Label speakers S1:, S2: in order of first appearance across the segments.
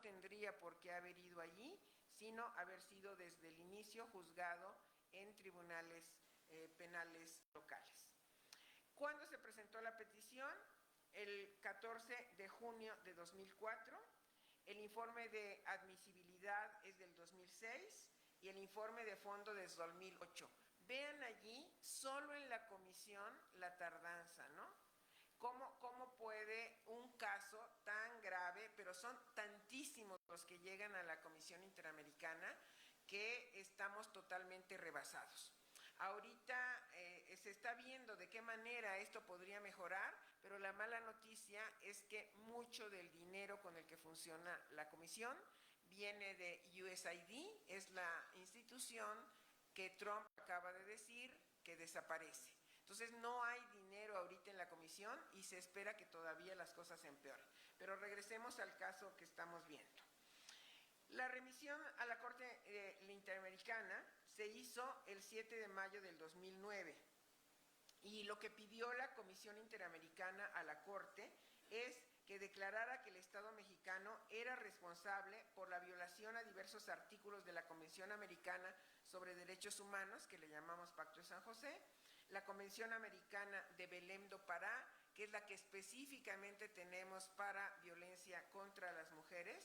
S1: tendría por qué haber ido allí, sino haber sido desde el inicio juzgado en tribunales penales locales. ¿Cuándo se presentó la petición? El 14 de junio de 2004. El informe de admisibilidad es del 2006 y el informe de fondo desde 2008. Vean allí, solo en la comisión, la tardanza, ¿no? ¿Cómo puede un caso tan grave, pero son tantísimos los que llegan a la Comisión Interamericana, que estamos totalmente rebasados? Ahorita se está viendo de qué manera esto podría mejorar, pero la mala noticia es que mucho del dinero con el que funciona la comisión viene de USAID, es la institución que Trump acaba de decir que desaparece. Entonces no hay dinero ahorita en la comisión y se espera que todavía las cosas se empeoren. Pero regresemos al caso que estamos viendo. La remisión a la Corte Interamericana se hizo el 7 de mayo del 2009 y lo que pidió la Comisión Interamericana a la Corte es que declarara que el Estado mexicano era responsable por la violación a diversos artículos de la Convención Americana sobre Derechos Humanos, que le llamamos Pacto de San José, la Convención Americana de Belém do Pará, que es la que específicamente tenemos para violencia contra las mujeres,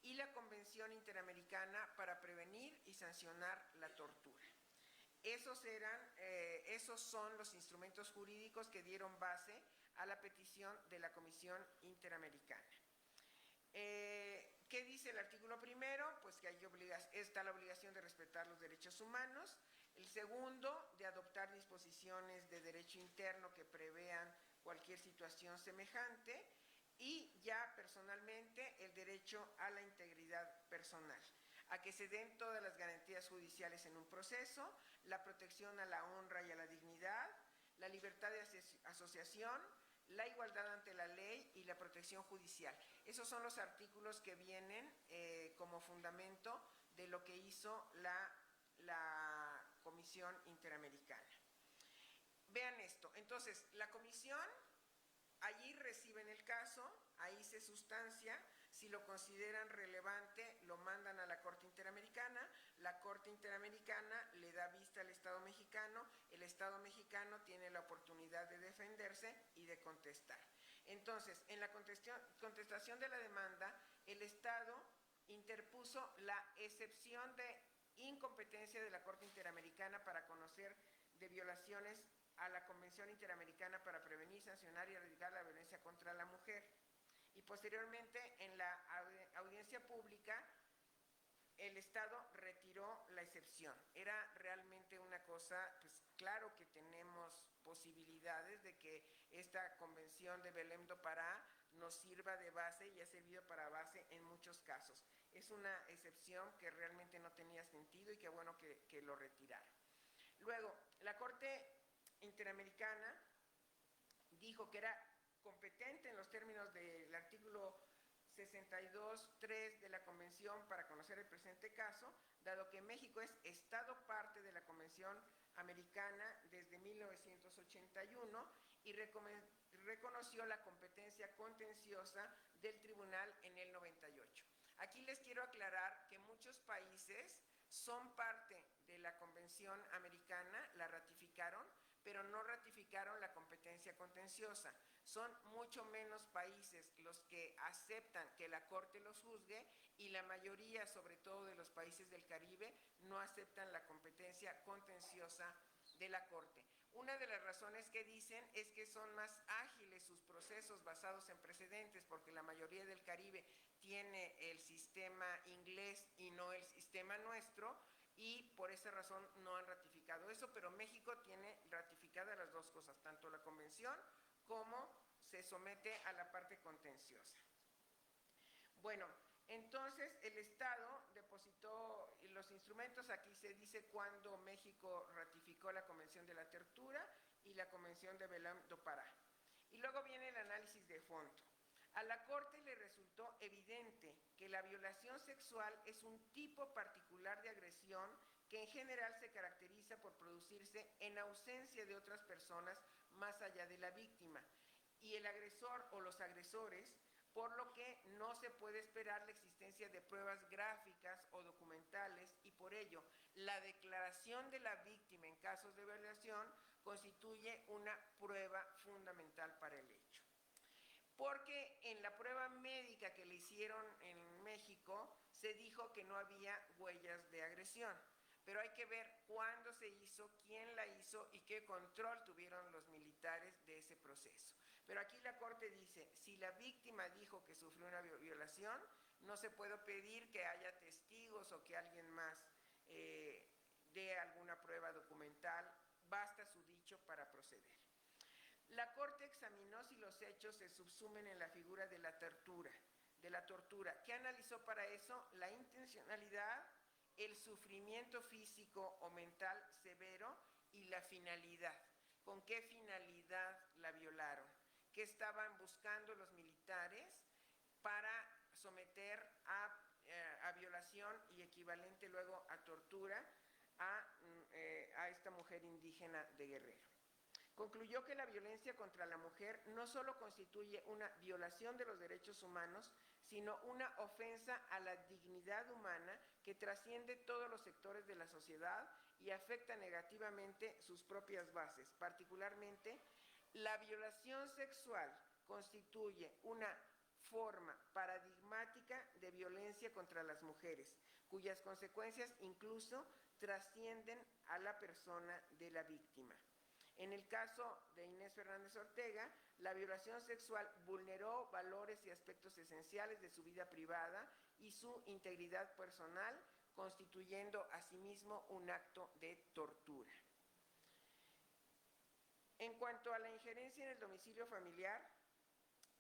S1: y la Convención Interamericana para prevenir y sancionar la tortura. Esos son los instrumentos jurídicos que dieron base a la petición de la Comisión Interamericana. ¿Qué dice el artículo primero? Pues que está la obligación de respetar los derechos humanos. El segundo, de adoptar disposiciones de derecho interno que prevean cualquier situación semejante. Y ya personalmente el derecho a la integridad personal, a que se den todas las garantías judiciales en un proceso, la protección a la honra y a la dignidad, la libertad de asociación, la igualdad ante la ley y la protección judicial. Esos son los artículos que vienen como fundamento de lo que hizo la Comisión Interamericana. Vean esto, entonces la comisión allí reciben el caso, ahí se sustancia, si lo consideran relevante lo mandan a la Corte Interamericana, la Corte Interamericana le da vista al Estado mexicano, el Estado mexicano tiene la oportunidad de defenderse y de contestar. Entonces, en la contestación de la demanda, el Estado interpuso la excepción de incompetencia de la Corte Interamericana para conocer de violaciones a la Convención Interamericana para prevenir, sancionar y erradicar la violencia contra la mujer. Y posteriormente, en la audiencia pública, el Estado retiró la excepción. Era realmente una cosa, pues claro que tenemos posibilidades de que esta Convención de Belém do Pará nos sirva de base y ha servido para base en muchos casos. Es una excepción que realmente no tenía sentido y qué bueno que lo retiraron. Luego, la Corte Interamericana dijo que era competente en los términos del artículo 62.3 de la Convención para conocer el presente caso, dado que México es Estado parte de la Convención Americana desde 1981 y reconoció la competencia contenciosa del tribunal en el 98. Aquí les quiero aclarar que muchos países son parte de la Convención Americana, la ratificaron, pero no ratificaron la competencia contenciosa. Son mucho menos países los que aceptan que la Corte los juzgue y la mayoría, sobre todo de los países del Caribe, no aceptan la competencia contenciosa de la Corte. Una de las razones que dicen es que son más ágiles sus procesos basados en precedentes, porque la mayoría del Caribe tiene el sistema inglés y no el sistema nuestro, y por esa razón no han ratificado eso, pero México tiene ratificadas las dos cosas, tanto la convención como se somete a la parte contenciosa. Bueno, entonces el Estado depositó los instrumentos, aquí se dice cuándo México ratificó la Convención de la Tortura y la Convención de Belém do Pará. Y luego viene el análisis de fondo. A la Corte le resultó evidente que la violación sexual es un tipo particular de agresión que en general se caracteriza por producirse en ausencia de otras personas más allá de la víctima. Y el agresor o los agresores por lo que no se puede esperar la existencia de pruebas gráficas o documentales y por ello la declaración de la víctima en casos de violación constituye una prueba fundamental para el hecho. Porque en la prueba médica que le hicieron en México se dijo que no había huellas de agresión, pero hay que ver cuándo se hizo, quién la hizo y qué control tuvieron los militares de ese proceso. Pero aquí la Corte dice, si la víctima dijo que sufrió una violación, no se puede pedir que haya testigos o que alguien más dé alguna prueba documental, basta su dicho para proceder. La Corte examinó si los hechos se subsumen en la figura de la tortura. ¿Qué analizó para eso? La intencionalidad, el sufrimiento físico o mental severo y la finalidad. ¿Con qué finalidad la violaron? ¿Qué estaban buscando los militares para someter a violación y equivalente luego a tortura a esta mujer indígena de Guerrero? Concluyó que la violencia contra la mujer no solo constituye una violación de los derechos humanos, sino una ofensa a la dignidad humana que trasciende todos los sectores de la sociedad y afecta negativamente sus propias bases. Particularmente, la violación sexual constituye una forma paradigmática de violencia contra las mujeres, cuyas consecuencias incluso trascienden a la persona de la víctima. En el caso de Inés Fernández Ortega, la violación sexual vulneró valores y aspectos esenciales de su vida privada y su integridad personal, constituyendo asimismo un acto de tortura. En cuanto a la injerencia en el domicilio familiar,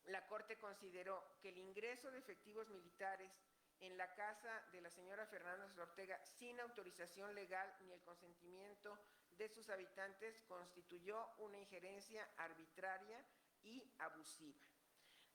S1: la Corte consideró que el ingreso de efectivos militares en la casa de la señora Fernández Ortega sin autorización legal ni el consentimiento de sus habitantes constituyó una injerencia arbitraria y abusiva.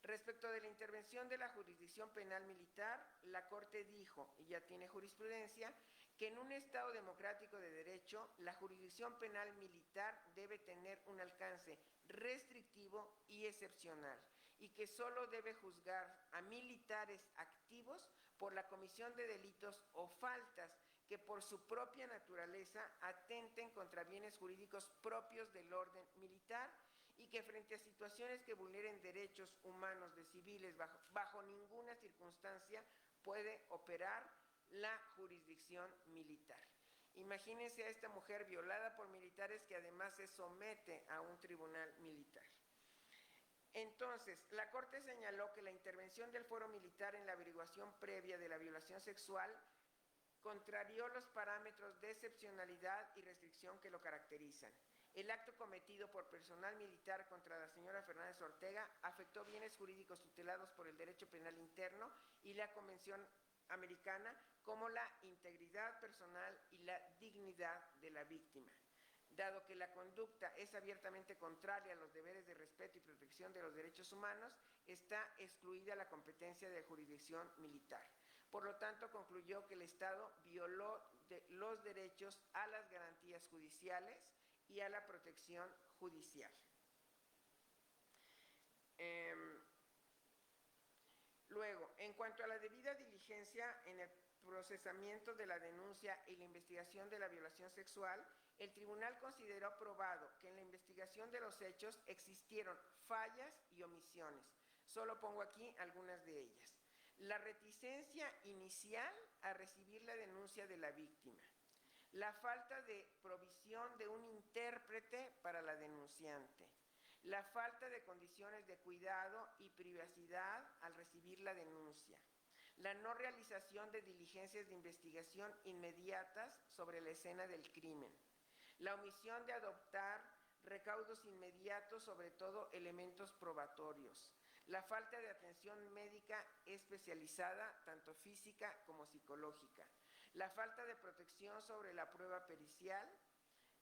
S1: Respecto de la intervención de la jurisdicción penal militar, la Corte dijo, y ya tiene jurisprudencia, que en un Estado democrático de derecho, la jurisdicción penal militar debe tener un alcance restrictivo y excepcional, y que solo debe juzgar a militares activos por la comisión de delitos o faltas que por su propia naturaleza atenten contra bienes jurídicos propios del orden militar y que frente a situaciones que vulneren derechos humanos de civiles bajo ninguna circunstancia puede operar la jurisdicción militar. Imagínense a esta mujer violada por militares que además se somete a un tribunal militar. Entonces, la Corte señaló que la intervención del fuero militar en la averiguación previa de la violación sexual contrarió los parámetros de excepcionalidad y restricción que lo caracterizan. El acto cometido por personal militar contra la señora Fernández Ortega afectó bienes jurídicos tutelados por el derecho penal interno y la Convención Americana, como la integridad personal y la dignidad de la víctima. Dado que la conducta es abiertamente contraria a los deberes de respeto y protección de los derechos humanos, está excluida la competencia de jurisdicción militar. Por lo tanto, concluyó que el Estado violó los derechos a las garantías judiciales y a la protección judicial. Luego, en cuanto a la debida diligencia en el procesamiento de la denuncia y la investigación de la violación sexual, el tribunal consideró probado que en la investigación de los hechos existieron fallas y omisiones. Solo pongo aquí algunas de ellas. La reticencia inicial a recibir la denuncia de la víctima. La falta de provisión de un intérprete para la denunciante. La falta de condiciones de cuidado y privacidad al recibir la denuncia. La no realización de diligencias de investigación inmediatas sobre la escena del crimen. La omisión de adoptar recaudos inmediatos, sobre todo elementos probatorios. La falta de atención médica especializada, tanto física como psicológica. La falta de protección sobre la prueba pericial,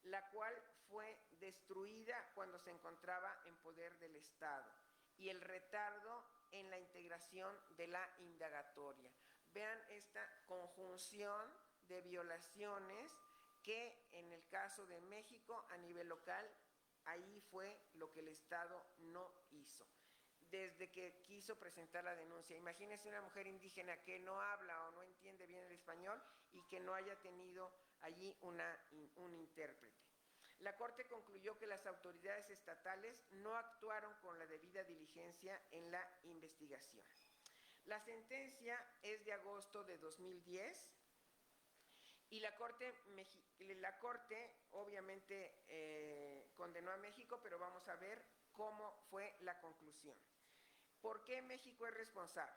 S1: la cual fue destruida cuando se encontraba en poder del Estado. Y el retardo en la integración de la indagatoria. Vean esta conjunción de violaciones que en el caso de México a nivel local, ahí fue lo que el Estado no hizo. desde que quiso presentar la denuncia. Imagínense una mujer indígena que no habla o no entiende bien el español y que no haya tenido allí un intérprete. La Corte concluyó que las autoridades estatales no actuaron con la debida diligencia en la investigación. La sentencia es de agosto de 2010 y la Corte obviamente condenó a México, pero vamos a ver cómo fue la conclusión. ¿Por qué México es responsable?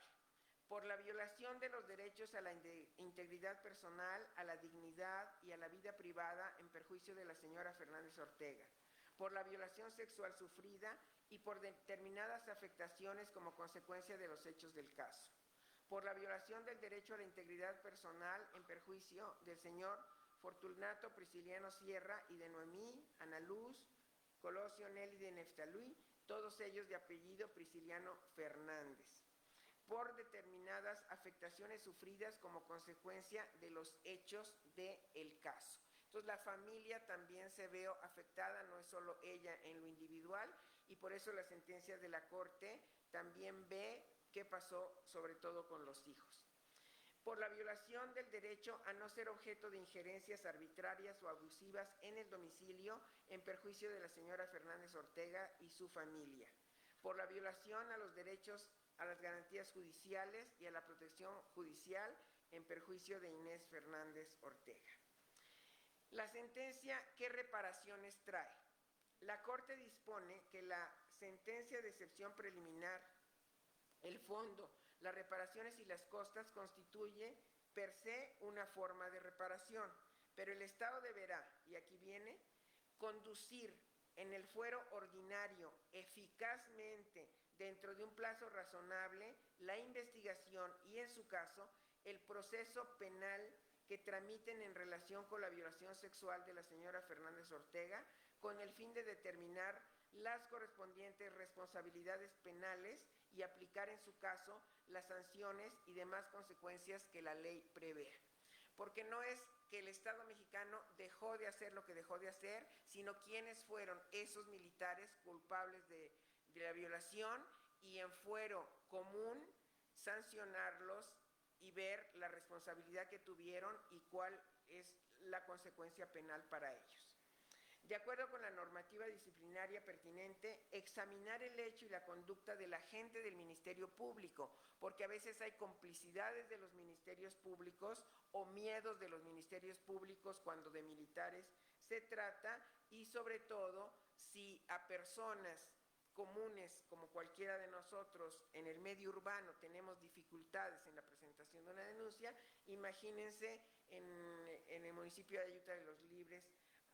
S1: Por la violación de los derechos a la integridad personal, a la dignidad y a la vida privada en perjuicio de la señora Fernández Ortega, por la violación sexual sufrida y por determinadas afectaciones como consecuencia de los hechos del caso, por la violación del derecho a la integridad personal en perjuicio del señor Fortunato Prisciliano Sierra y de Noemí, Ana Luz, Colosio Nelly de Neftalí, todos ellos de apellido Prisciliano Fernández, por determinadas afectaciones sufridas como consecuencia de los hechos del caso. Entonces la familia también se ve afectada, no es solo ella en lo individual, y por eso la sentencia de la Corte también ve qué pasó sobre todo con los hijos. Por la violación del derecho a no ser objeto de injerencias arbitrarias o abusivas en el domicilio en perjuicio de la señora Fernández Ortega y su familia. Por la violación a los derechos a las garantías judiciales y a la protección judicial en perjuicio de Inés Fernández Ortega. La sentencia, ¿qué reparaciones trae? La Corte dispone que la sentencia de excepción preliminar, el fondo, las reparaciones y las costas constituye per se una forma de reparación, pero el Estado deberá, y aquí viene, conducir en el fuero ordinario eficazmente dentro de un plazo razonable la investigación y, en su caso, el proceso penal que tramiten en relación con la violación sexual de la señora Fernández Ortega, con el fin de determinar las correspondientes responsabilidades penales y aplicar en su caso las sanciones y demás consecuencias que la ley prevea. Porque no es que el Estado mexicano dejó de hacer lo que dejó de hacer, sino quiénes fueron esos militares culpables de la violación y en fuero común sancionarlos y ver la responsabilidad que tuvieron y cuál es la consecuencia penal para ellos. De acuerdo con la normativa disciplinaria pertinente, examinar el hecho y la conducta del agente del Ministerio Público, porque a veces hay complicidades de los ministerios públicos o miedos de los ministerios públicos cuando de militares se trata, y sobre todo si a personas comunes como cualquiera de nosotros en el medio urbano tenemos dificultades en la presentación de una denuncia, imagínense en el municipio de Ayutla de los Libres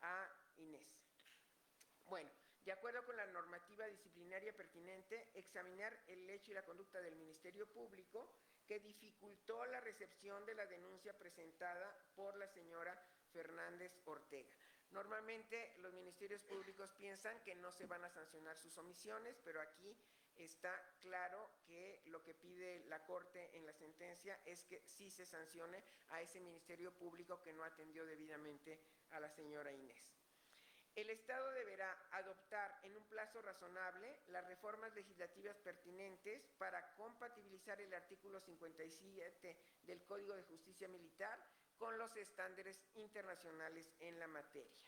S1: a Inés. Bueno, de acuerdo con la normativa disciplinaria pertinente, examinar el hecho y la conducta del Ministerio Público que dificultó la recepción de la denuncia presentada por la señora Fernández Ortega. Normalmente los ministerios públicos piensan que no se van a sancionar sus omisiones, pero aquí está claro que lo que pide la Corte en la sentencia es que sí se sancione a ese ministerio público que no atendió debidamente a la señora Inés. El Estado deberá adoptar en un plazo razonable las reformas legislativas pertinentes para compatibilizar el artículo 57 del Código de Justicia Militar con los estándares internacionales en la materia.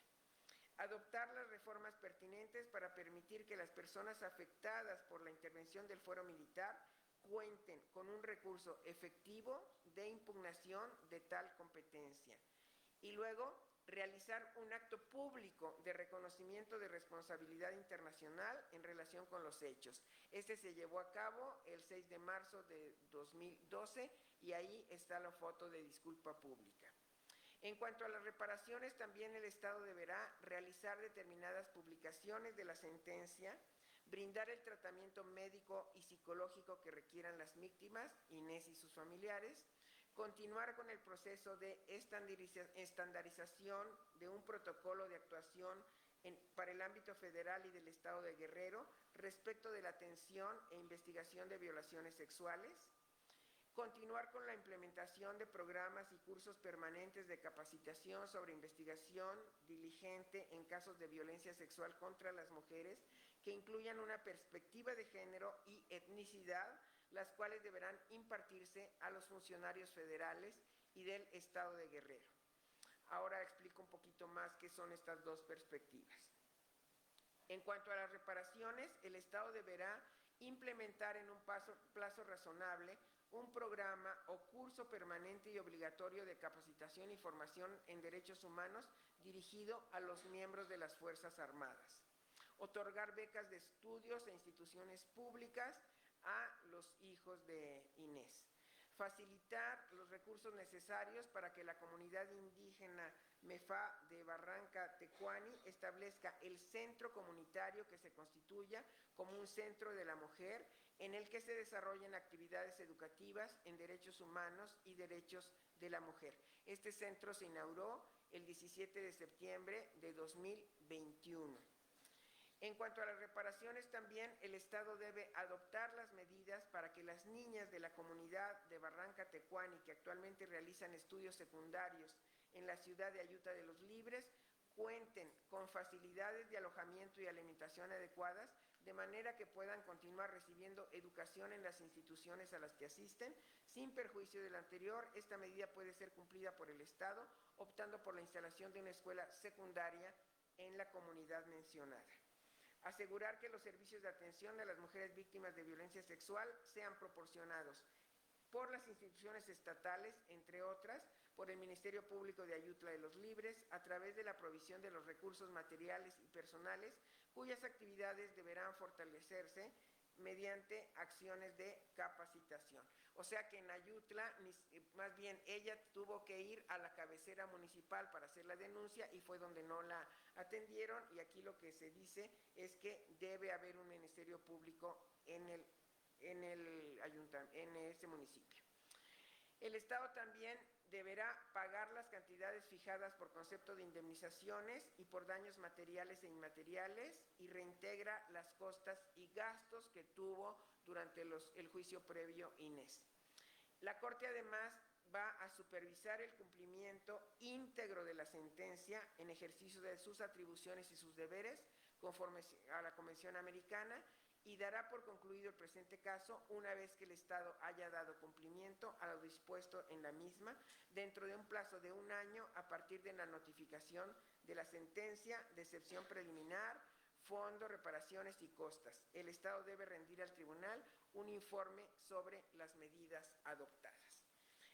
S1: Adoptar las reformas pertinentes para permitir que las personas afectadas por la intervención del fuero militar cuenten con un recurso efectivo de impugnación de tal competencia. Y luego, realizar un acto público de reconocimiento de responsabilidad internacional en relación con los hechos. Este se llevó a cabo el 6 de marzo de 2012 y ahí está la foto de disculpa pública. En cuanto a las reparaciones, también el Estado deberá realizar determinadas publicaciones de la sentencia, brindar el tratamiento médico y psicológico que requieran las víctimas, Inés y sus familiares, continuar con el proceso de estandarización de un protocolo de actuación para el ámbito federal y del Estado de Guerrero respecto de la atención e investigación de violaciones sexuales, continuar con la implementación de programas y cursos permanentes de capacitación sobre investigación diligente en casos de violencia sexual contra las mujeres que incluyan una perspectiva de género y etnicidad, las cuales deberán impartirse a los funcionarios federales y del Estado de Guerrero. Ahora explico un poquito más qué son estas dos perspectivas. En cuanto a las reparaciones, el Estado deberá implementar en un plazo razonable un programa o curso permanente y obligatorio de capacitación y formación en derechos humanos dirigido a los miembros de las Fuerzas Armadas. Otorgar becas de estudios e instituciones públicas a los hijos de Inés. Facilitar los recursos necesarios para que la comunidad indígena Mefá de Barranca Tecuani establezca el centro comunitario que se constituya como un centro de la mujer en el que se desarrollen actividades educativas en derechos humanos y derechos de la mujer. Este centro se inauguró el 17 de septiembre de 2021. En cuanto a las reparaciones, también el Estado debe adoptar las medidas para que las niñas de la comunidad de Barranca Tecuani, que actualmente realizan estudios secundarios en la ciudad de Ayutla de los Libres, cuenten con facilidades de alojamiento y alimentación adecuadas, de manera que puedan continuar recibiendo educación en las instituciones a las que asisten. Sin perjuicio de lo anterior, esta medida puede ser cumplida por el Estado, optando por la instalación de una escuela secundaria en la comunidad mencionada. Asegurar que los servicios de atención a las mujeres víctimas de violencia sexual sean proporcionados por las instituciones estatales, entre otras, por el Ministerio Público de Ayutla de los Libres, a través de la provisión de los recursos materiales y personales, cuyas actividades deberán fortalecerse mediante acciones de capacitación. O sea que en Ayutla, más bien ella tuvo que ir a la cabecera municipal para hacer la denuncia y fue donde no la atendieron, y aquí lo que se dice es que debe haber un ministerio público en ese municipio. El Estado también deberá pagar las cantidades fijadas por concepto de indemnizaciones y por daños materiales e inmateriales y reintegra las costas y gastos que tuvo durante el juicio previo Inés. La Corte además va a supervisar el cumplimiento íntegro de la sentencia en ejercicio de sus atribuciones y sus deberes conforme a la Convención Americana, y dará por concluido el presente caso una vez que el Estado haya dado cumplimiento a lo dispuesto en la misma, dentro de un plazo de 1 año a partir de la notificación de la sentencia de excepción preliminar, fondo, reparaciones y costas. El Estado debe rendir al tribunal un informe sobre las medidas adoptadas.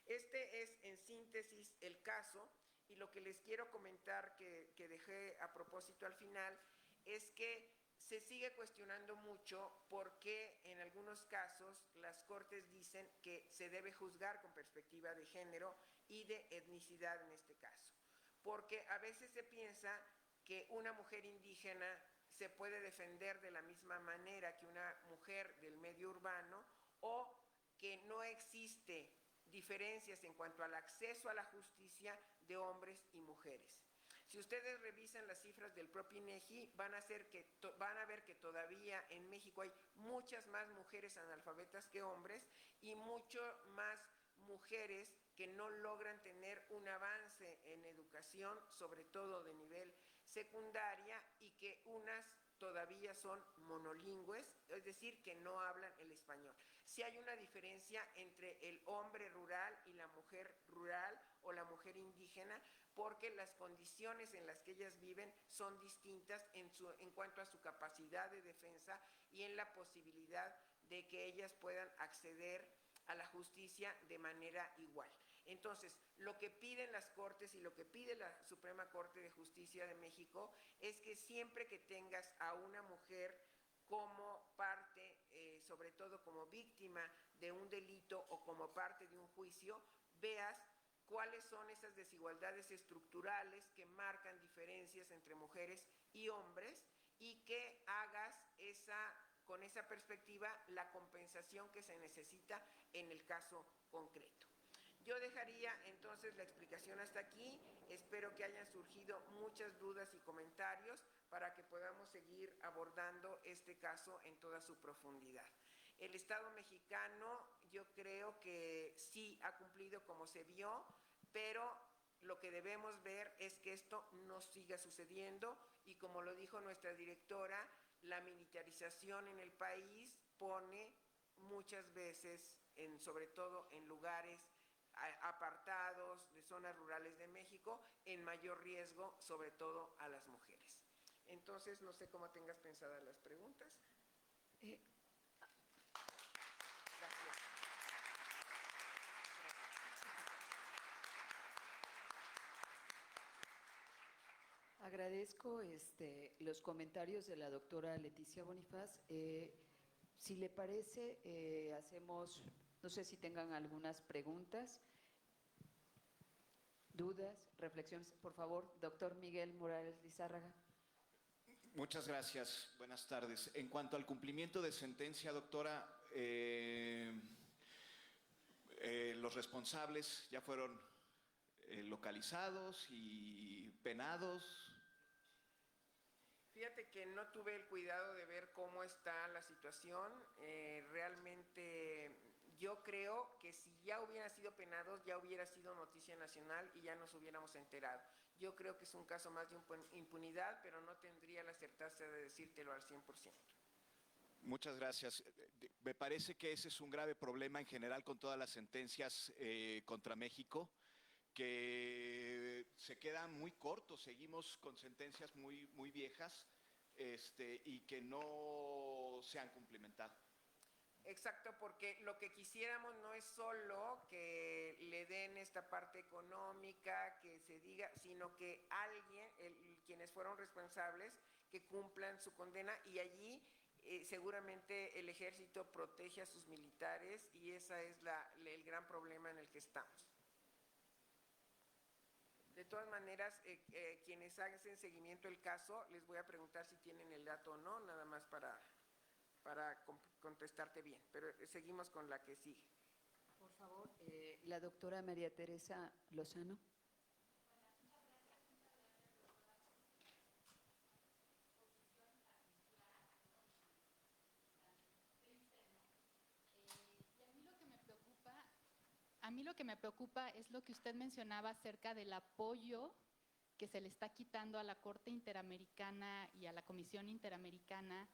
S1: Este es, en síntesis, el caso, y lo que les quiero comentar que dejé a propósito al final es que se sigue cuestionando mucho por qué en algunos casos las cortes dicen que se debe juzgar con perspectiva de género y de etnicidad en este caso. Porque a veces se piensa que una mujer indígena se puede defender de la misma manera que una mujer del medio urbano, o que no existe diferencias en cuanto al acceso a la justicia de hombres y mujeres. Si ustedes revisan las cifras del propio INEGI, van a ver que todavía en México hay muchas más mujeres analfabetas que hombres y mucho más mujeres que no logran tener un avance en educación, sobre todo de nivel secundaria, y que unas todavía son monolingües, es decir, que no hablan el español. Sí hay una diferencia entre el hombre rural y la mujer rural o la mujer indígena, porque las condiciones en las que ellas viven son distintas en cuanto a su capacidad de defensa y en la posibilidad de que ellas puedan acceder a la justicia de manera igual. Entonces, lo que piden las Cortes y lo que pide la Suprema Corte de Justicia de México es que siempre que tengas a una mujer como parte, sobre todo como víctima de un delito o como parte de un juicio, veas cuáles son esas desigualdades estructurales que marcan diferencias entre mujeres y hombres, y que hagas con esa perspectiva la compensación que se necesita en el caso concreto. Yo dejaría entonces la explicación hasta aquí. Espero que hayan surgido muchas dudas y comentarios para que podamos seguir abordando este caso en toda su profundidad. El Estado mexicano, yo creo que sí ha cumplido como se vio, pero lo que debemos ver es que esto no siga sucediendo, y como lo dijo nuestra directora, la militarización en el país pone muchas veces, sobre todo en lugares apartados de zonas rurales de México, en mayor riesgo, sobre todo a las mujeres. Entonces, no sé cómo tengas pensadas las preguntas. Gracias.
S2: Agradezco los comentarios de la doctora Leticia Bonifaz. Si le parece, hacemos, no sé si tengan algunas preguntas, dudas, reflexiones. Por favor, doctor Miguel Morales Lizárraga.
S3: Muchas gracias. Buenas tardes. En cuanto al cumplimiento de sentencia, doctora, los responsables ya fueron localizados y penados.
S1: Fíjate que no tuve el cuidado de ver cómo está la situación. Realmente yo creo que si ya hubieran sido penados, ya hubiera sido noticia nacional y ya nos hubiéramos enterado. Yo creo que es un caso más de impunidad, pero no tendría la certeza de decírtelo al 100%.
S3: Muchas gracias. Me parece que ese es un grave problema en general con todas las sentencias contra México, que se quedan muy cortos. Seguimos con sentencias muy viejas y que no se han cumplimentado.
S1: Exacto, porque lo que quisiéramos no es solo que le den esta parte económica, que se diga, sino que alguien, quienes fueron responsables, que cumplan su condena, y allí seguramente el ejército protege a sus militares y ese es el gran problema en el que estamos. De todas maneras, quienes hacen seguimiento del caso, les voy a preguntar si tienen el dato o no, nada más para contestarte bien, pero seguimos con la que sigue.
S2: Por favor, la doctora María Teresa Lozano.
S4: A mí lo que me preocupa es lo que usted mencionaba acerca del apoyo que se le está quitando a la Corte Interamericana y a la Comisión Interamericana,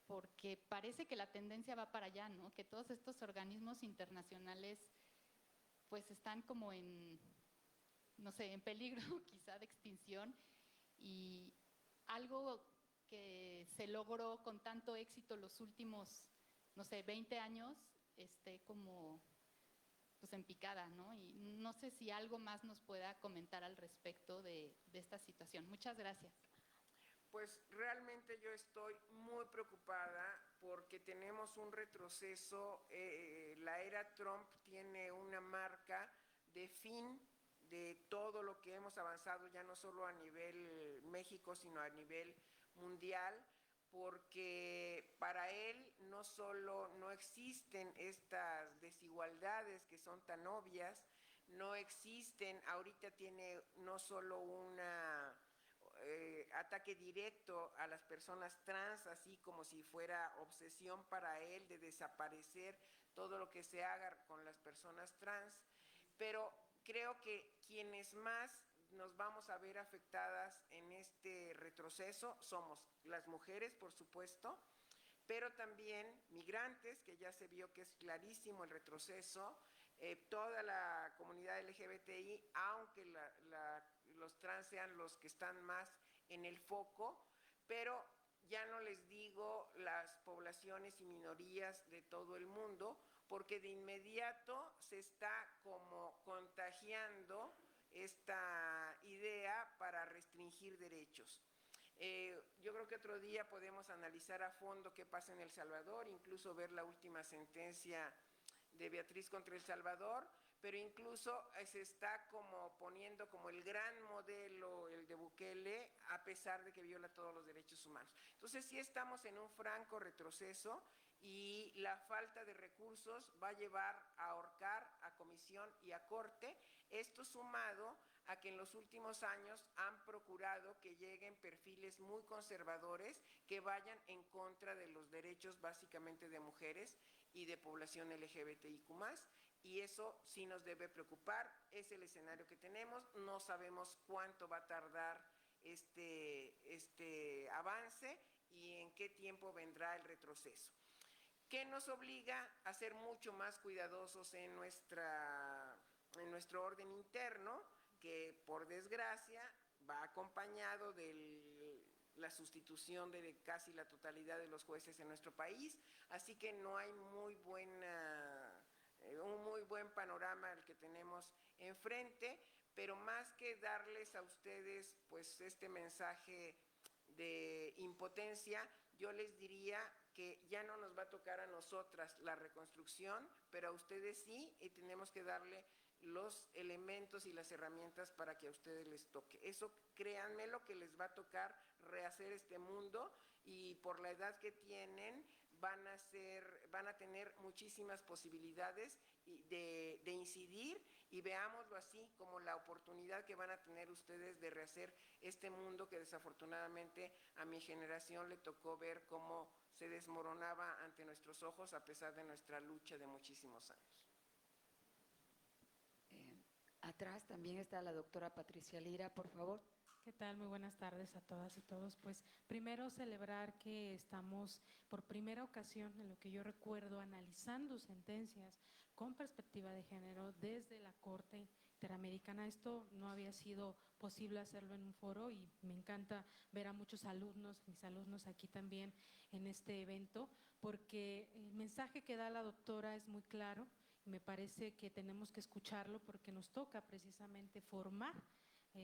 S4: porque parece que la tendencia va para allá, ¿no? Que todos estos organismos internacionales pues están como en, no sé, en peligro quizá de extinción, y algo que se logró con tanto éxito los últimos, no sé, 20 años, como pues en picada, ¿no? Y no sé si algo más nos pueda comentar al respecto de esta situación. Muchas gracias.
S1: Pues realmente yo estoy muy preocupada porque tenemos un retroceso. La era Trump tiene una marca de fin de todo lo que hemos avanzado, ya no solo a nivel México, sino a nivel mundial, porque para él no solo no existen estas desigualdades que son tan obvias, no existen, ahorita tiene no solo una ataque directo a las personas trans, así como si fuera obsesión para él de desaparecer todo lo que se haga con las personas trans, pero creo que quienes más nos vamos a ver afectadas en este retroceso somos las mujeres, por supuesto, pero también migrantes, que ya se vio que es clarísimo el retroceso, toda la comunidad LGBTI, aunque los trans sean los que están más en el foco, pero ya no les digo las poblaciones y minorías de todo el mundo, porque de inmediato se está como contagiando esta idea para restringir derechos. Yo creo que otro día podemos analizar a fondo qué pasa en El Salvador, incluso ver la última sentencia de Beatriz contra El Salvador, pero incluso se está como poniendo como el gran modelo, el de Bukele, a pesar de que viola todos los derechos humanos. Entonces sí estamos en un franco retroceso y la falta de recursos va a llevar a ahorcar a comisión y a corte. Esto sumado a que en los últimos años han procurado que lleguen perfiles muy conservadores que vayan en contra de los derechos básicamente de mujeres y de población LGBTIQ+, y eso sí nos debe preocupar. Es el escenario que tenemos, no sabemos cuánto va a tardar este avance y en qué tiempo vendrá el retroceso, que nos obliga a ser mucho más cuidadosos en nuestro orden interno, que por desgracia va acompañado de la sustitución de casi la totalidad de los jueces en nuestro país, así que no hay un muy buen panorama el que tenemos enfrente, pero más que darles a ustedes pues este mensaje de impotencia, yo les diría que ya no nos va a tocar a nosotras la reconstrucción, pero a ustedes sí, y tenemos que darle los elementos y las herramientas para que a ustedes les toque. Eso, créanmelo, que les va a tocar rehacer este mundo, y por la edad que tienen van a tener muchísimas posibilidades de incidir, y veámoslo así como la oportunidad que van a tener ustedes de rehacer este mundo que desafortunadamente a mi generación le tocó ver cómo se desmoronaba ante nuestros ojos a pesar de nuestra lucha de muchísimos años.
S2: Atrás también está la doctora Patricia Lira, por favor.
S5: ¿Qué tal? Muy buenas tardes a todas y todos. Pues primero celebrar que estamos por primera ocasión, en lo que yo recuerdo, analizando sentencias con perspectiva de género desde la Corte Interamericana. Esto no había sido posible hacerlo en un foro, y me encanta ver a muchos alumnos, mis alumnos aquí también en este evento, porque el mensaje que da la doctora es muy claro. Me parece que tenemos que escucharlo porque nos toca precisamente formar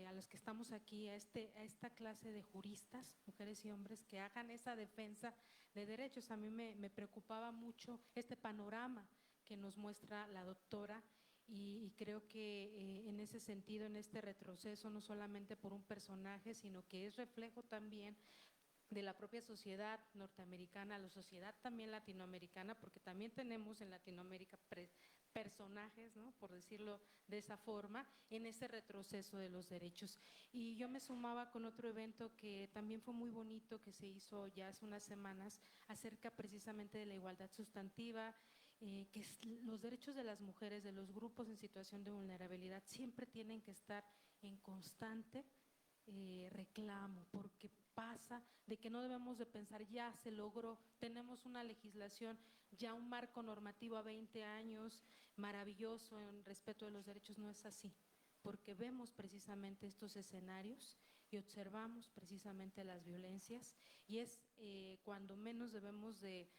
S5: a los que estamos aquí, a esta clase de juristas, mujeres y hombres, que hagan esa defensa de derechos. A mí me preocupaba mucho este panorama que nos muestra la doctora, y creo que en ese sentido, en este retroceso, no solamente por un personaje, sino que es reflejo también de la propia sociedad norteamericana, la sociedad también latinoamericana, porque también tenemos en Latinoamérica personajes, ¿no?, por decirlo de esa forma, en ese retroceso de los derechos. Y yo me sumaba con otro evento que también fue muy bonito, que se hizo ya hace unas semanas, acerca precisamente de la igualdad sustantiva, que los derechos de las mujeres, de los grupos en situación de vulnerabilidad, siempre tienen que estar en constante reclamo, porque pasa de que no debemos de pensar ya se logró, tenemos una legislación, ya un marco normativo a 20 años, maravilloso en respeto de los derechos. No es así, porque vemos precisamente estos escenarios y observamos precisamente las violencias, y es cuando menos debemos de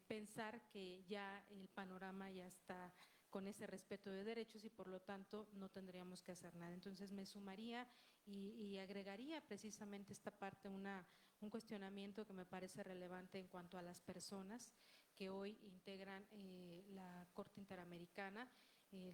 S5: pensar que ya el panorama ya está con ese respeto de derechos, y por lo tanto no tendríamos que hacer nada. Entonces me sumaría y agregaría precisamente esta parte, un cuestionamiento que me parece relevante en cuanto a las personas que hoy integran la Corte Interamericana.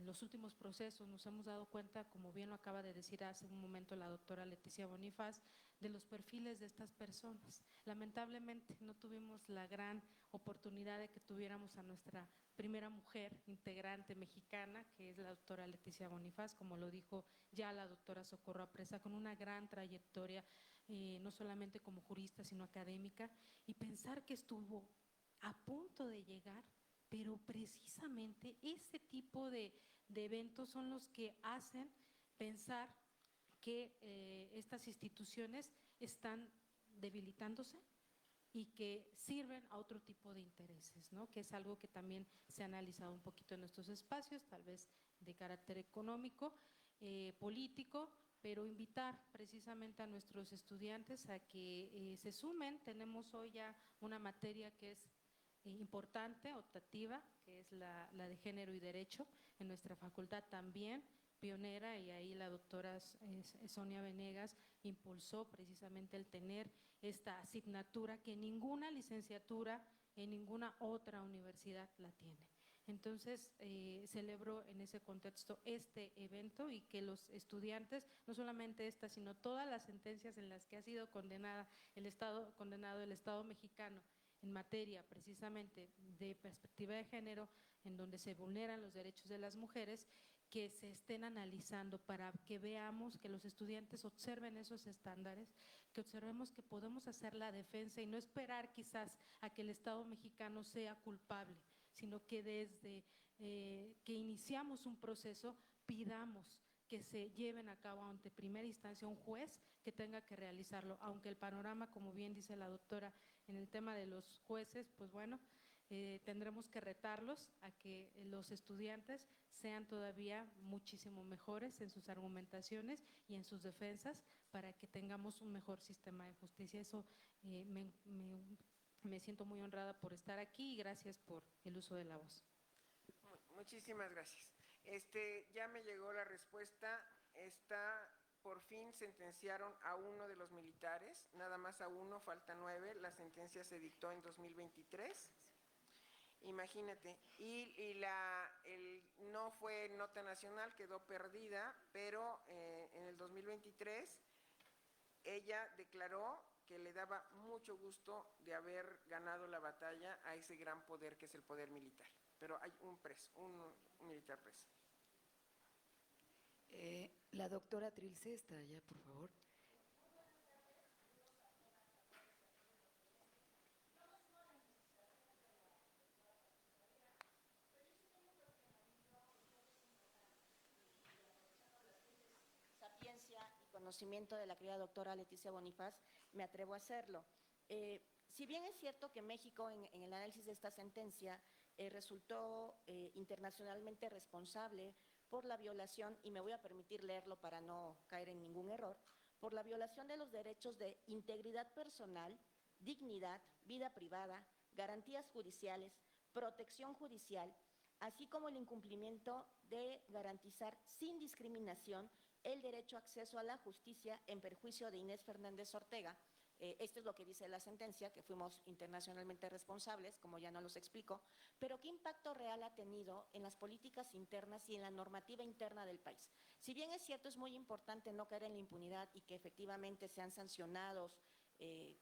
S5: Los últimos procesos nos hemos dado cuenta, como bien lo acaba de decir hace un momento la doctora Leticia Bonifaz, de los perfiles de estas personas. Lamentablemente no tuvimos la gran oportunidad de que tuviéramos a nuestra primera mujer integrante mexicana, que es la doctora Leticia Bonifaz, como lo dijo ya la doctora Socorro Apresa, con una gran trayectoria, no solamente como jurista, sino académica, y pensar que estuvo a punto de llegar, pero precisamente ese tipo de eventos son los que hacen pensar que estas instituciones están debilitándose y que sirven a otro tipo de intereses, ¿no?, que es algo que también se ha analizado un poquito en nuestros espacios, tal vez de carácter económico, político, pero invitar precisamente a nuestros estudiantes a que se sumen. Tenemos hoy ya una materia que es importante, optativa, que es la de género y derecho en nuestra facultad, también pionera, y ahí la doctora Sonia Venegas impulsó precisamente el tener esta asignatura que ninguna licenciatura en ninguna otra universidad la tiene. Entonces, celebro en ese contexto este evento, y que los estudiantes, no solamente esta, sino todas las sentencias en las que ha sido condenado el Estado mexicano en materia precisamente de perspectiva de género, en donde se vulneran los derechos de las mujeres, que se estén analizando para que veamos, que los estudiantes observen esos estándares, que observemos que podemos hacer la defensa y no esperar quizás a que el Estado mexicano sea culpable, sino que desde que iniciamos un proceso pidamos que se lleven a cabo ante primera instancia un juez que tenga que realizarlo, aunque el panorama, como bien dice la doctora, en el tema de los jueces, pues bueno, tendremos que retarlos a que los estudiantes sean todavía muchísimo mejores en sus argumentaciones y en sus defensas para que tengamos un mejor sistema de justicia. Eso me siento muy honrada por estar aquí y gracias por el uso de la voz.
S1: Muchísimas gracias. Ya me llegó la respuesta. Por fin sentenciaron a uno de los militares, nada más a uno, faltan 9. La sentencia se dictó en 2023. Imagínate. No fue nota nacional, quedó perdida, pero en el 2023 ella declaró que le daba mucho gusto de haber ganado la batalla a ese gran poder que es el poder militar. Pero hay un preso, un militar preso.
S2: La doctora Trilce está allá, por favor.
S6: Sapiencia y conocimiento de la querida doctora Leticia Bonifaz, me atrevo a hacerlo. Si bien es cierto que México en el análisis de esta sentencia resultó internacionalmente responsable por la violación, y me voy a permitir leerlo para no caer en ningún error, por la violación de los derechos de integridad personal, dignidad, vida privada, garantías judiciales, protección judicial, así como el incumplimiento de garantizar sin discriminación el derecho a acceso a la justicia en perjuicio de Inés Fernández Ortega. Esto es lo que dice la sentencia, que fuimos internacionalmente responsables, como ya no los explico, pero ¿qué impacto real ha tenido en las políticas internas y en la normativa interna del país? Si bien es cierto, es muy importante no caer en la impunidad y que efectivamente sean sancionados y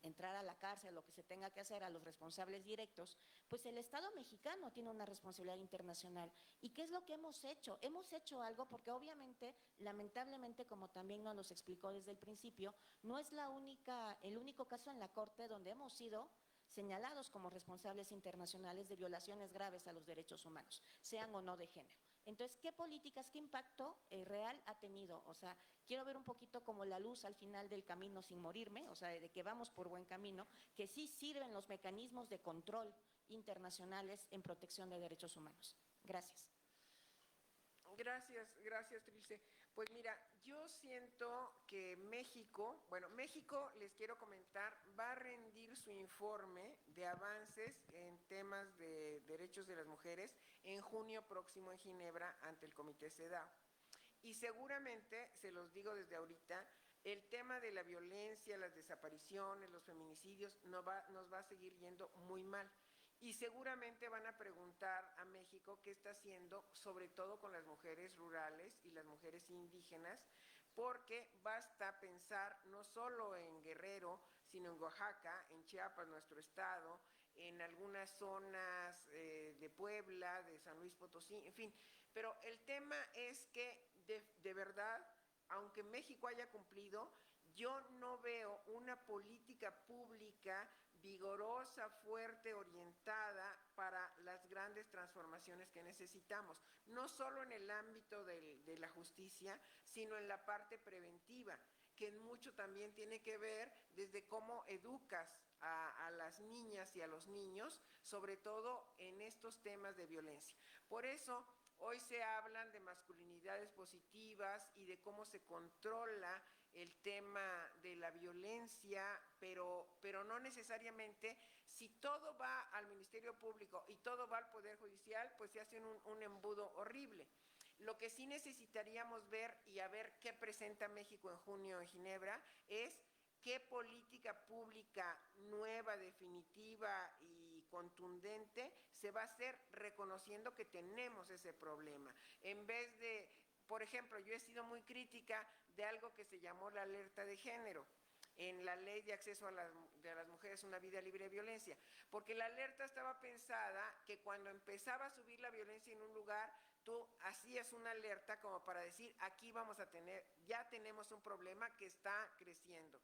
S6: entrar a la cárcel, lo que se tenga que hacer a los responsables directos, pues el Estado mexicano tiene una responsabilidad internacional. ¿Y qué es lo que hemos hecho? Hemos hecho algo porque obviamente, lamentablemente, como también nos los explicó desde el principio, no es el único caso en la Corte donde hemos sido señalados como responsables internacionales de violaciones graves a los derechos humanos, sean o no de género. Entonces, ¿qué políticas, qué impacto real ha tenido? O sea, quiero ver un poquito como la luz al final del camino sin morirme, o sea, de que vamos por buen camino, que sí sirven los mecanismos de control internacionales en protección de derechos humanos. Gracias.
S1: Gracias, Trilce. Pues mira, yo siento que México, les quiero comentar, va a rendir su informe de avances en temas de derechos de las mujeres en junio próximo en Ginebra ante el Comité CEDAW. Y seguramente, se los digo desde ahorita, el tema de la violencia, las desapariciones, los feminicidios nos va a seguir yendo muy mal. Y seguramente van a preguntar a México qué está haciendo, sobre todo con las mujeres rurales y las mujeres indígenas, porque basta pensar no solo en Guerrero, sino en Oaxaca, en Chiapas, nuestro estado, en algunas zonas de Puebla, de San Luis Potosí, en fin. Pero el tema es que, de verdad, aunque México haya cumplido, yo no veo una política pública vigorosa, fuerte, orientada para las grandes transformaciones que necesitamos, no solo en el ámbito de la justicia, sino en la parte preventiva, que en mucho también tiene que ver desde cómo educas a las niñas y a los niños, sobre todo en estos temas de violencia. Por eso, hoy se hablan de masculinidades positivas y de cómo se controla el tema de la violencia, pero no necesariamente. Si todo va al Ministerio Público y todo va al Poder Judicial, pues se hace un embudo horrible. Lo que sí necesitaríamos ver y a ver qué presenta México en junio en Ginebra es qué política pública nueva, definitiva y contundente se va a hacer reconociendo que tenemos ese problema. En vez de, por ejemplo, yo he sido muy crítica de algo que se llamó la alerta de género en la Ley de Acceso de las Mujeres a una Vida Libre de Violencia, porque la alerta estaba pensada que cuando empezaba a subir la violencia en un lugar, tú hacías una alerta como para decir, aquí vamos a tener, ya tenemos un problema que está creciendo.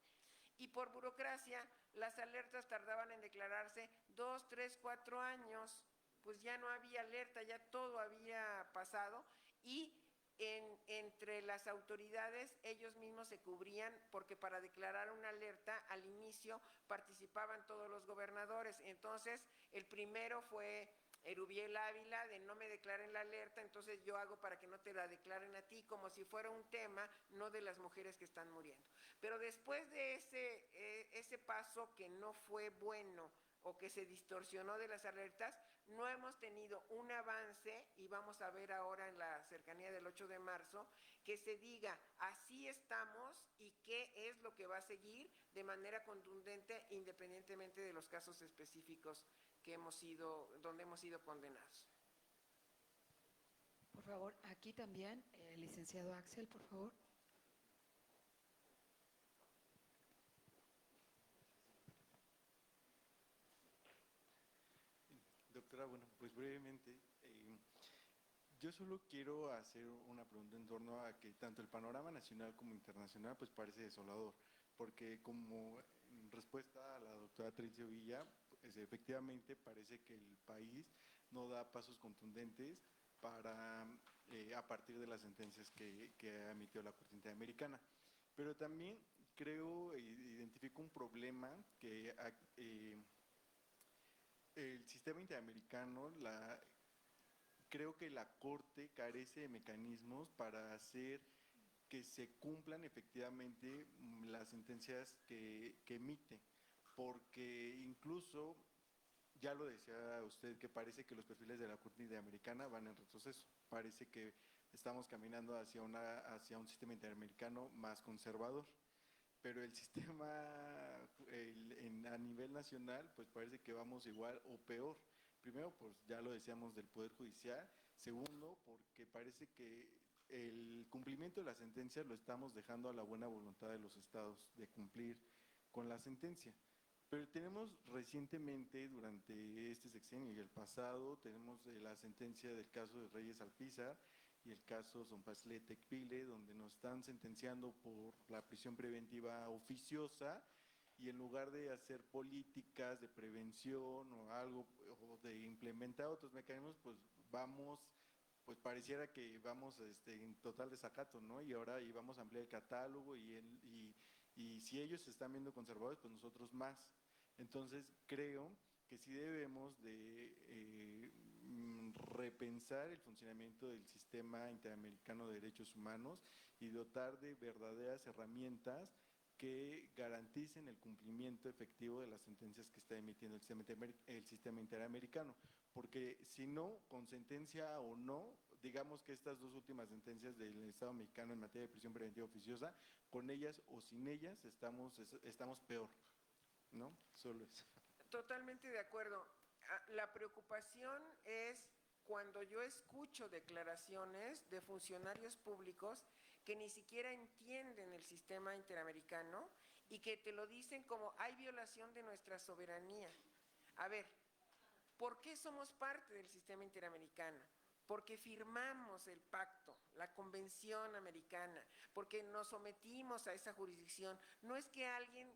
S1: Y por burocracia, las alertas tardaban en declararse 2, 3, 4 años, pues ya no había alerta, ya todo había pasado, y en las autoridades ellos mismos se cubrían porque para declarar una alerta al inicio participaban todos los gobernadores. Entonces, el primero fue Erubiel Ávila, de no me declaren la alerta, entonces yo hago para que no te la declaren a ti, como si fuera un tema, no de las mujeres que están muriendo. Pero después de ese paso que no fue bueno o que se distorsionó de las alertas, no hemos tenido un avance, y vamos a ver ahora en la cercanía del 8 de marzo, que se diga, así estamos y qué es lo que va a seguir de manera contundente, independientemente de los casos específicos que donde hemos sido condenados.
S2: Por favor, aquí también, licenciado Axel, por favor.
S7: Doctora, bueno, pues brevemente, yo solo quiero hacer una pregunta en torno a que tanto el panorama nacional como internacional pues parece desolador, porque como respuesta a la doctora Tricio Villa, pues efectivamente parece que el país no da pasos contundentes para, a partir de las sentencias que ha emitido la Corte Interamericana. Pero también creo, identifico un problema que el sistema interamericano, creo que la Corte carece de mecanismos para hacer que se cumplan efectivamente las sentencias que emite, porque incluso, ya lo decía usted, que parece que los perfiles de la Corte Interamericana van en retroceso, parece que estamos caminando hacia un sistema interamericano más conservador, pero el sistema a nivel nacional pues parece que vamos igual o peor. Primero, pues ya lo decíamos del Poder Judicial. Segundo, porque parece que el cumplimiento de la sentencia lo estamos dejando a la buena voluntad de los estados de cumplir con la sentencia. Pero tenemos recientemente, durante este sexenio y el pasado, tenemos la sentencia del caso de Reyes Alpizar y el caso Zompazle Tecpile, donde nos están sentenciando por la prisión preventiva oficiosa, y en lugar de hacer políticas de prevención o algo, o de implementar otros mecanismos, pues pareciera que vamos en total desacato, ¿no? Y ahora vamos a ampliar el catálogo y si ellos se están viendo conservadores, pues nosotros más. Entonces creo que sí debemos de repensar el funcionamiento del sistema interamericano de derechos humanos y dotar de verdaderas herramientas que garanticen el cumplimiento efectivo de las sentencias que está emitiendo el sistema interamericano, porque si no, con sentencia o no, digamos que estas dos últimas sentencias del Estado mexicano en materia de prisión preventiva oficiosa, con ellas o sin ellas estamos peor, ¿no? Solo eso.
S1: Totalmente de acuerdo. La preocupación es cuando yo escucho declaraciones de funcionarios públicos que ni siquiera entienden el sistema interamericano y que te lo dicen como hay violación de nuestra soberanía. A ver, ¿por qué somos parte del sistema interamericano? Porque firmamos el pacto, la Convención Americana, porque nos sometimos a esa jurisdicción. No es que alguien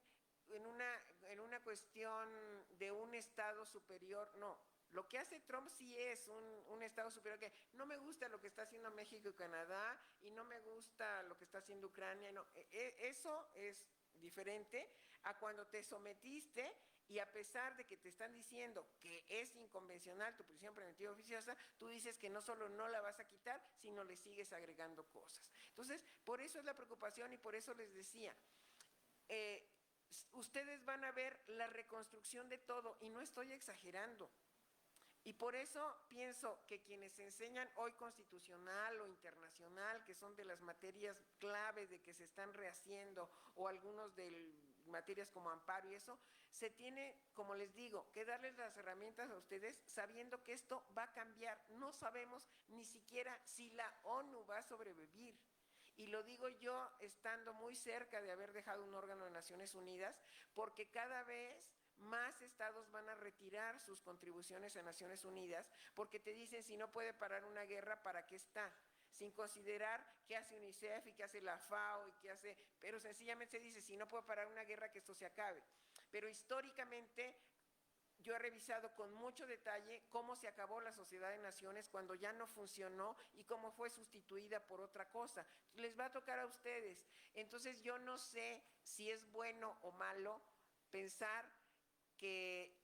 S1: en una cuestión de un Estado superior, no. Lo que hace Trump sí es un Estado superior, que no me gusta lo que está haciendo México y Canadá, y no me gusta lo que está haciendo Ucrania. No, eso es diferente a cuando te sometiste y a pesar de que te están diciendo que es inconvencional tu prisión preventiva oficiosa, tú dices que no solo no la vas a quitar, sino le sigues agregando cosas. Entonces, por eso es la preocupación y por eso les decía, ustedes van a ver la reconstrucción de todo y no estoy exagerando. Y por eso pienso que quienes enseñan hoy constitucional o internacional, que son de las materias clave de que se están rehaciendo, o algunos de materias como amparo y eso, se tiene, como les digo, que darles las herramientas a ustedes sabiendo que esto va a cambiar. No sabemos ni siquiera si la ONU va a sobrevivir. Y lo digo yo estando muy cerca de haber dejado un órgano de Naciones Unidas, porque cada vez más estados van a retirar sus contribuciones a Naciones Unidas, porque te dicen, si no puede parar una guerra, ¿para qué está? Sin considerar qué hace UNICEF y qué hace la FAO y qué hace, pero sencillamente se dice, si no puede parar una guerra, que esto se acabe. Pero históricamente, yo he revisado con mucho detalle cómo se acabó la Sociedad de Naciones cuando ya no funcionó y cómo fue sustituida por otra cosa. Les va a tocar a ustedes. Entonces yo no sé si es bueno o malo pensar que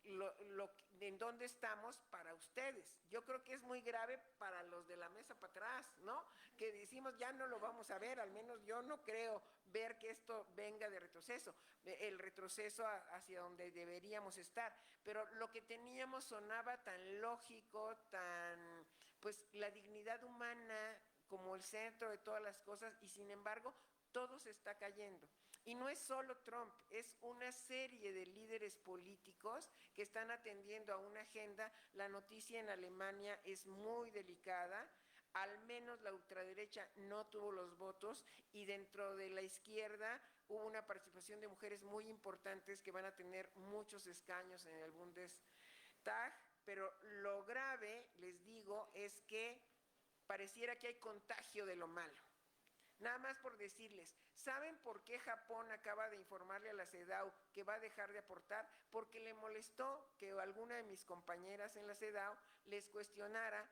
S1: en dónde estamos para ustedes. Yo creo que es muy grave para los de la mesa para atrás, ¿no? Que decimos ya no lo vamos a ver, al menos yo no creo ver que esto venga de retroceso, el retroceso hacia donde deberíamos estar. Pero lo que teníamos sonaba tan lógico, tan, pues la dignidad humana como el centro de todas las cosas, y sin embargo todo se está cayendo. Y no es solo Trump, es una serie de líderes políticos que están atendiendo a una agenda. La noticia en Alemania es muy delicada, al menos la ultraderecha no tuvo los votos y dentro de la izquierda hubo una participación de mujeres muy importantes que van a tener muchos escaños en el Bundestag, pero lo grave, les digo, es que pareciera que hay contagio de lo malo. Nada más por decirles, ¿saben por qué Japón acaba de informarle a la CEDAW que va a dejar de aportar? Porque le molestó que alguna de mis compañeras en la CEDAW les cuestionara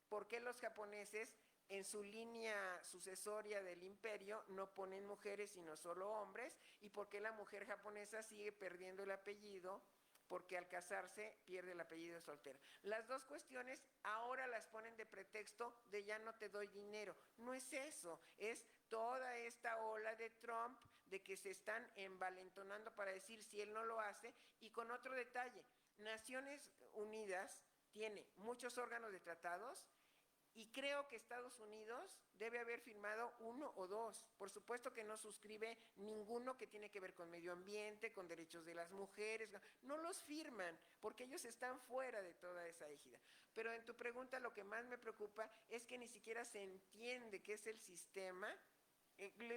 S1: por qué los japoneses en su línea sucesoria del imperio no ponen mujeres sino solo hombres, y por qué la mujer japonesa sigue perdiendo el apellido porque al casarse pierde el apellido de soltera. Las dos cuestiones ahora las ponen de pretexto de ya no te doy dinero. No es eso, es toda esta ola de Trump de que se están envalentonando para decir si él no lo hace. Y con otro detalle, Naciones Unidas tiene muchos órganos de tratados y creo que Estados Unidos debe haber firmado 1 o 2. Por supuesto que no suscribe ninguno que tiene que ver con medio ambiente, con derechos de las mujeres. No los firman porque ellos están fuera de toda esa égida. Pero en tu pregunta lo que más me preocupa es que ni siquiera se entiende qué es el sistema.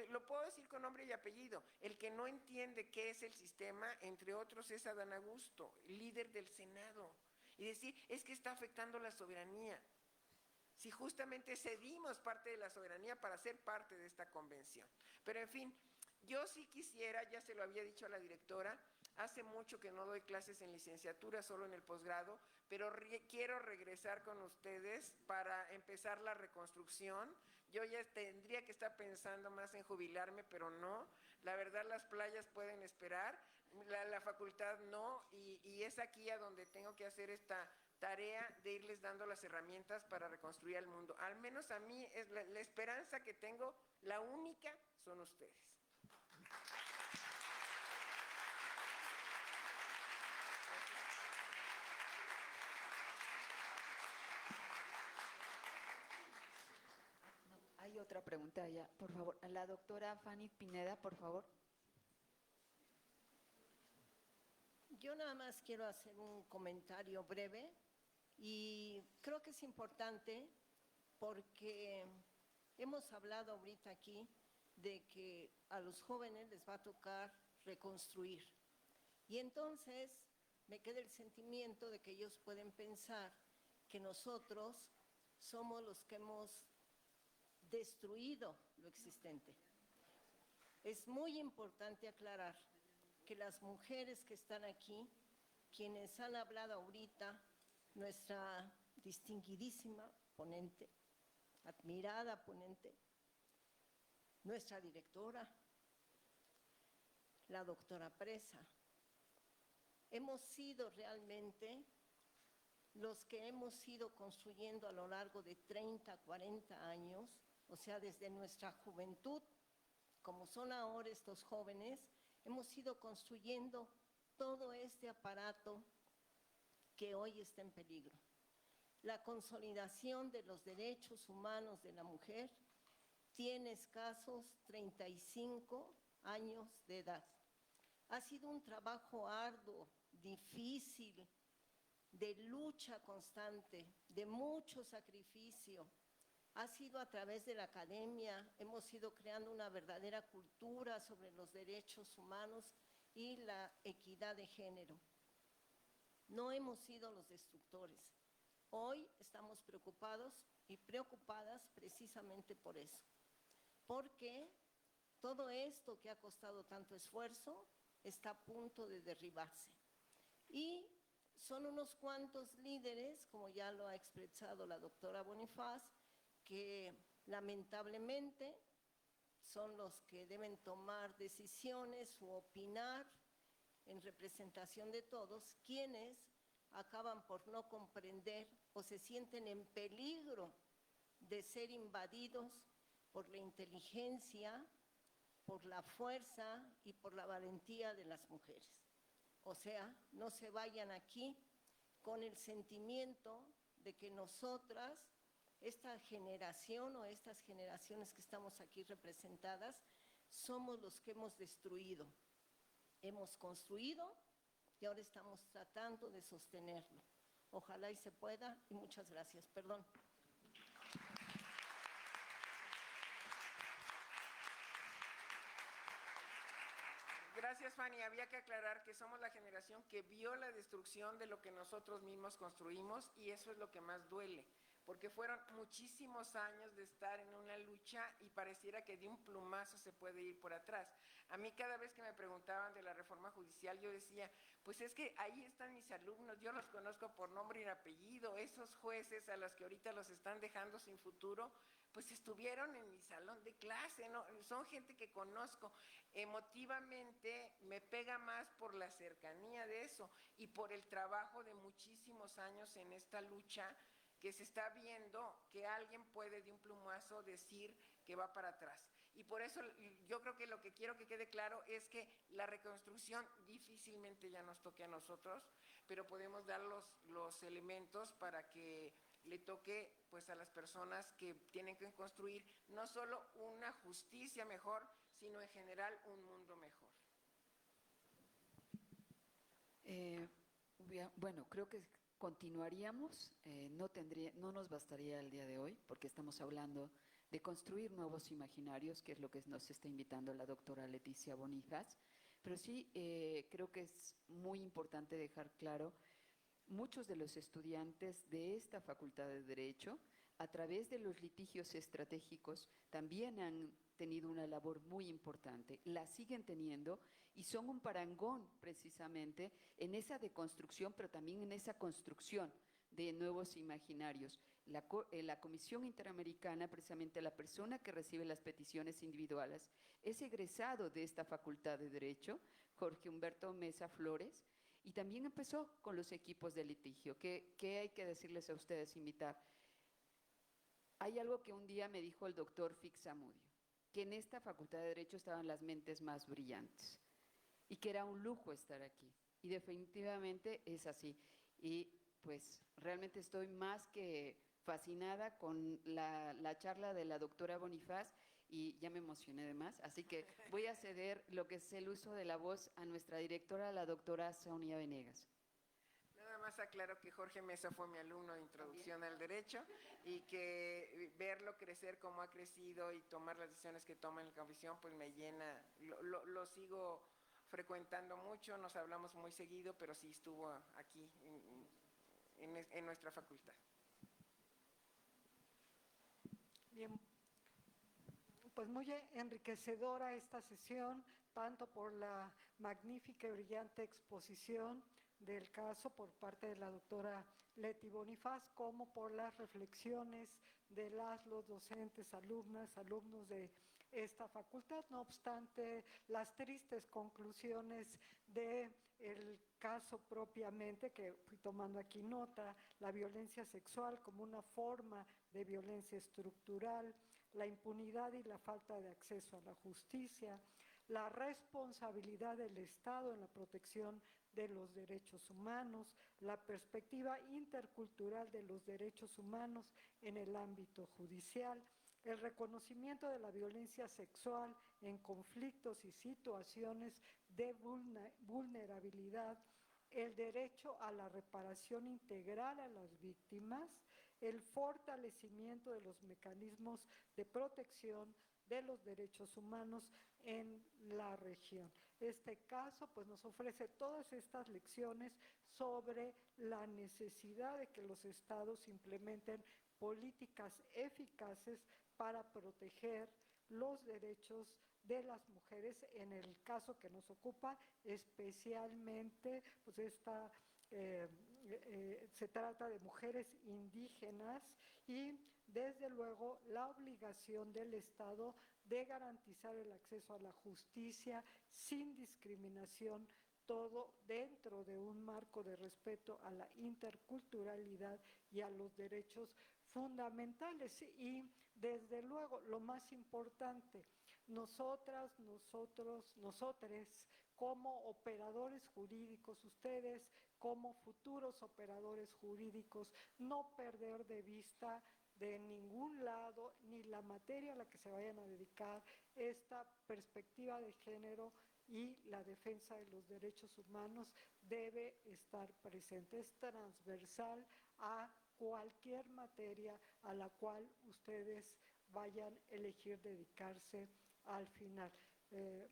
S1: Lo puedo decir con nombre y apellido. El que no entiende qué es el sistema, entre otros, es Adán Augusto, líder del Senado. Y decir, es que está afectando la soberanía. Si justamente cedimos parte de la soberanía para ser parte de esta convención. Pero en fin, yo sí quisiera, ya se lo había dicho a la directora, hace mucho que no doy clases en licenciatura, solo en el posgrado, pero quiero regresar con ustedes para empezar la reconstrucción. Yo ya tendría que estar pensando más en jubilarme, pero no. La verdad, las playas pueden esperar, la facultad no, y es aquí a donde tengo que hacer esta tarea de irles dando las herramientas para reconstruir el mundo. Al menos a mí es la esperanza que tengo, la única, son ustedes.
S2: Hay otra pregunta allá, por favor. A la doctora Fanny Pineda, por favor.
S8: Yo nada más quiero hacer un comentario breve y creo que es importante porque hemos hablado ahorita aquí de que a los jóvenes les va a tocar reconstruir. Y entonces me queda el sentimiento de que ellos pueden pensar que nosotros somos los que hemos destruido lo existente. Es muy importante aclarar que las mujeres que están aquí, quienes han hablado ahorita, nuestra distinguidísima ponente, admirada ponente, nuestra directora, la doctora Presa, hemos sido realmente los que hemos ido construyendo a lo largo de 30, 40 años, o sea, desde nuestra juventud, como son ahora estos jóvenes, hemos ido construyendo todo este aparato que hoy está en peligro. La consolidación de los derechos humanos de la mujer tiene escasos 35 años de edad. Ha sido un trabajo arduo, difícil, de lucha constante, de mucho sacrificio. Ha sido a través de la academia, hemos ido creando una verdadera cultura sobre los derechos humanos y la equidad de género. No hemos sido los destructores. Hoy estamos preocupados y preocupadas precisamente por eso, porque todo esto que ha costado tanto esfuerzo está a punto de derribarse. Y son unos cuantos líderes, como ya lo ha expresado la doctora Bonifaz, que lamentablemente son los que deben tomar decisiones u opinar en representación de todos, quienes acaban por no comprender o se sienten en peligro de ser invadidos por la inteligencia, por la fuerza y por la valentía de las mujeres. O sea, no se vayan aquí con el sentimiento de que nosotras, esta generación o estas generaciones que estamos aquí representadas, somos los que hemos destruido. Hemos construido y ahora estamos tratando de sostenerlo. Ojalá y se pueda, y muchas gracias. Perdón.
S1: Gracias, Fanny. Había que aclarar que somos la generación que vio la destrucción de lo que nosotros mismos construimos, y eso es lo que más duele, porque fueron muchísimos años de estar en una lucha y pareciera que de un plumazo se puede ir por atrás. A mí cada vez que me preguntaban de la reforma judicial, yo decía, pues es que ahí están mis alumnos, yo los conozco por nombre y apellido, esos jueces a los que ahorita los están dejando sin futuro, pues estuvieron en mi salón de clase, ¿no? Son gente que conozco. Emotivamente me pega más por la cercanía de eso y por el trabajo de muchísimos años en esta lucha, que se está viendo que alguien puede de un plumazo decir que va para atrás. Y por eso yo creo que lo que quiero que quede claro es que la reconstrucción difícilmente ya nos toque a nosotros, pero podemos dar los elementos para que le toque pues a las personas que tienen que construir no solo una justicia mejor, sino en general un mundo mejor.
S2: Bueno, creo que continuaríamos, no nos bastaría el día de hoy, porque estamos hablando de construir nuevos imaginarios, que es lo que nos está invitando la doctora Leticia Bonifaz, pero sí creo que es muy importante dejar claro, muchos de los estudiantes de esta Facultad de Derecho, a través de los litigios estratégicos, también han tenido una labor muy importante, la siguen teniendo y son un parangón precisamente en esa deconstrucción, pero también en esa construcción de nuevos imaginarios. La Comisión Interamericana, precisamente la persona que recibe las peticiones individuales, es egresado de esta Facultad de Derecho, Jorge Humberto Mesa Flores, y también empezó con los equipos de litigio. ¿Qué hay que decirles a ustedes, invitar? Hay algo que un día me dijo el doctor Fixamudio, que en esta Facultad de Derecho estaban las mentes más brillantes y que era un lujo estar aquí. Y definitivamente es así. Y pues realmente estoy más que fascinada con la charla de la doctora Bonifaz y ya me emocioné de más, así que voy a ceder lo que es el uso de la voz a nuestra directora, la doctora Sonia Venegas.
S1: Nada más aclaro que Jorge Mesa fue mi alumno de Introducción al Derecho y que verlo crecer como ha crecido y tomar las decisiones que toma en la comisión, pues me llena, lo sigo frecuentando mucho, nos hablamos muy seguido, pero sí estuvo aquí en nuestra facultad.
S9: Bien, pues muy enriquecedora esta sesión, tanto por la magnífica y brillante exposición del caso por parte de la doctora Leti Bonifaz, como por las reflexiones de los docentes, alumnos de esta facultad. No obstante, las tristes conclusiones del caso propiamente, que fui tomando aquí nota, la violencia sexual como una forma de violencia estructural, la impunidad y la falta de acceso a la justicia, la responsabilidad del Estado en la protección de los derechos humanos, la perspectiva intercultural de los derechos humanos en el ámbito judicial, el reconocimiento de la violencia sexual en conflictos y situaciones de vulnerabilidad, el derecho a la reparación integral a las víctimas, el fortalecimiento de los mecanismos de protección de los derechos humanos en la región. Este caso pues nos ofrece todas estas lecciones sobre la necesidad de que los estados implementen políticas eficaces para proteger los derechos de las mujeres, en el caso que nos ocupa, especialmente pues esta se trata de mujeres indígenas y desde luego la obligación del Estado de garantizar el acceso a la justicia sin discriminación, todo dentro de un marco de respeto a la interculturalidad y a los derechos fundamentales. Y desde luego, lo más importante, nosotras, nosotros, nosotres, como operadores jurídicos, ustedes como futuros operadores jurídicos, no perder de vista de ningún lado, ni la materia a la que se vayan a dedicar, esta perspectiva de género y la defensa de los derechos humanos debe estar presente. Es transversal a cualquier materia a la cual ustedes vayan a elegir dedicarse al final.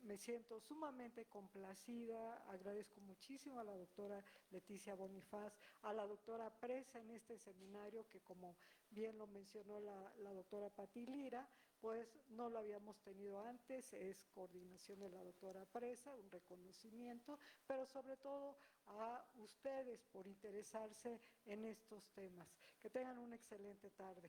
S9: Me siento sumamente complacida, agradezco muchísimo a la doctora Leticia Bonifaz, a la doctora Presa en este seminario que, como bien lo mencionó la doctora Pati Lira, pues no lo habíamos tenido antes, es coordinación de la doctora Presa, un reconocimiento, pero sobre todo a ustedes por interesarse en estos temas. Que tengan una excelente tarde.